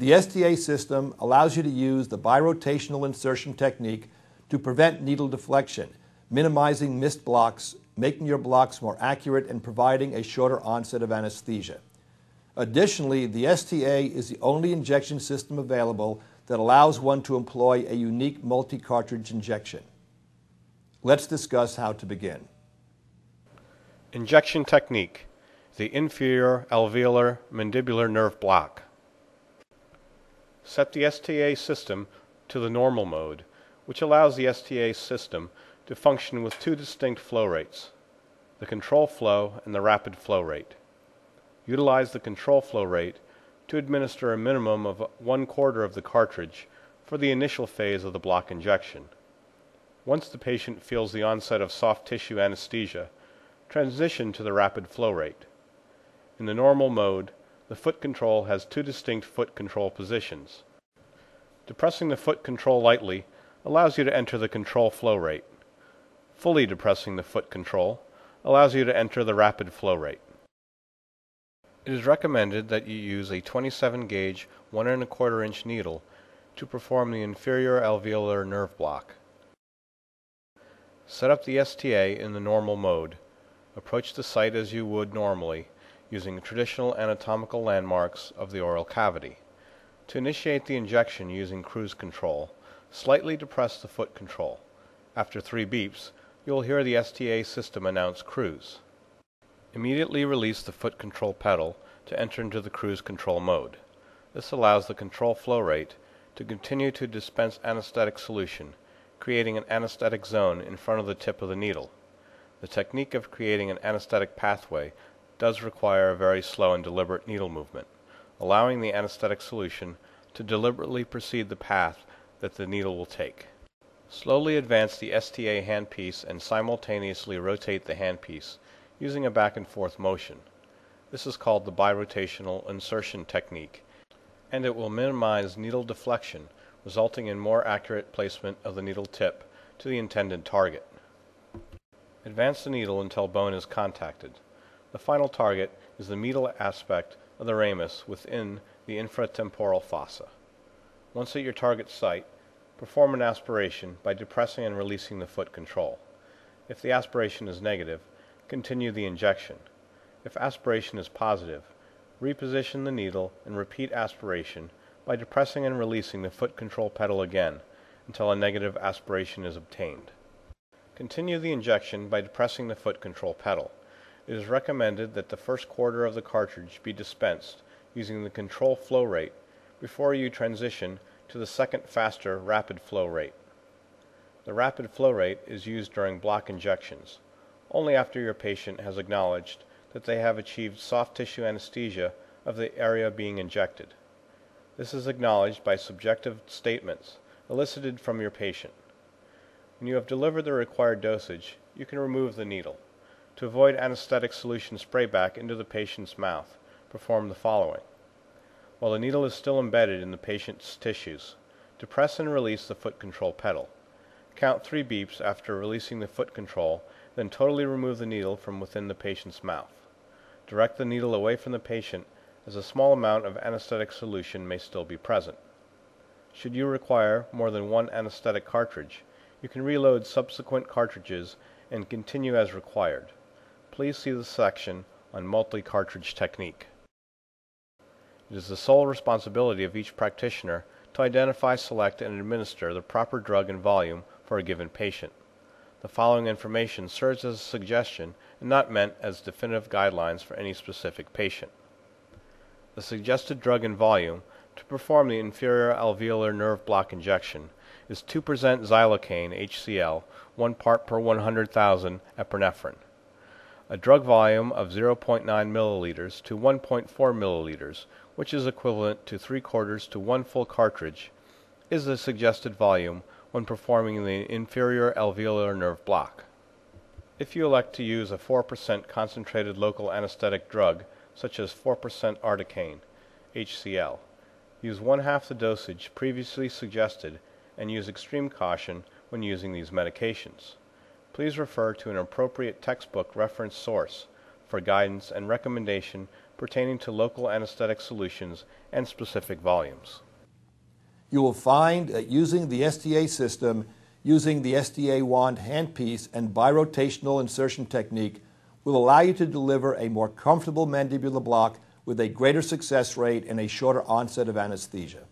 The STA system allows you to use the birotational insertion technique to prevent needle deflection, minimizing missed blocks, making your blocks more accurate and providing a shorter onset of anesthesia. Additionally, the STA is the only injection system available that allows one to employ a unique multi-cartridge injection. Let's discuss how to begin. Injection technique: the inferior alveolar mandibular nerve block. Set the STA system to the normal mode, which allows the STA system to function with two distinct flow rates, the control flow and the rapid flow rate. Utilize the control flow rate to administer a minimum of 1/4 of the cartridge for the initial phase of the block injection. Once the patient feels the onset of soft tissue anesthesia, transition to the rapid flow rate. In the normal mode, the foot control has two distinct foot control positions. Depressing the foot control lightly allows you to enter the control flow rate. Fully depressing the foot control allows you to enter the rapid flow rate. It is recommended that you use a 27 gauge 1 1/4 inch needle to perform the inferior alveolar nerve block. Set up the STA in the normal mode. Approach the site as you would normally, using traditional anatomical landmarks of the oral cavity. To initiate the injection using cruise control, slightly depress the foot control. After 3 beeps, you will hear the STA system announce cruise. Immediately release the foot control pedal to enter into the cruise control mode. This allows the control flow rate to continue to dispense anesthetic solution, creating an anesthetic zone in front of the tip of the needle. The technique of creating an anesthetic pathway does require a very slow and deliberate needle movement, allowing the anesthetic solution to deliberately precede the path that the needle will take. Slowly advance the STA handpiece and simultaneously rotate the handpiece using a back and forth motion. This is called the birotational insertion technique, and it will minimize needle deflection, resulting in more accurate placement of the needle tip to the intended target. Advance the needle until bone is contacted. The final target is the medial aspect of the ramus within the infratemporal fossa. Once at your target site, perform an aspiration by depressing and releasing the foot control. If the aspiration is negative, continue the injection. If aspiration is positive, reposition the needle and repeat aspiration by depressing and releasing the foot control pedal again until a negative aspiration is obtained. Continue the injection by depressing the foot control pedal. It is recommended that the first 1/4 of the cartridge be dispensed using the control flow rate before you transition to the second faster rapid flow rate. The rapid flow rate is used during block injections, only after your patient has acknowledged that they have achieved soft tissue anesthesia of the area being injected. This is acknowledged by subjective statements elicited from your patient. When you have delivered the required dosage, you can remove the needle. To avoid anesthetic solution sprayback into the patient's mouth, perform the following. While the needle is still embedded in the patient's tissues, depress and release the foot control pedal. Count 3 beeps after releasing the foot control, then totally remove the needle from within the patient's mouth. Direct the needle away from the patient as a small amount of anesthetic solution may still be present. Should you require more than 1 anesthetic cartridge, you can reload subsequent cartridges and continue as required. Please see the section on multi-cartridge technique. It is the sole responsibility of each practitioner to identify, select, and administer the proper drug and volume for a given patient. The following information serves as a suggestion and not meant as definitive guidelines for any specific patient. The suggested drug and volume to perform the inferior alveolar nerve block injection is 2% xylocaine HCl, 1 part per 100,000 epinephrine. A drug volume of 0.9 milliliters to 1.4 milliliters, which is equivalent to 3/4 to 1 full cartridge, is the suggested volume when performing the inferior alveolar nerve block. If you elect to use a 4% concentrated local anesthetic drug, such as 4% articaine, HCl, use 1/2 the dosage previously suggested and use extreme caution when using these medications. Please refer to an appropriate textbook reference source for guidance and recommendation pertaining to local anesthetic solutions and specific volumes. You will find that using the STA system, using the STA wand handpiece and birotational insertion technique will allow you to deliver a more comfortable mandibular block with a greater success rate and a shorter onset of anesthesia.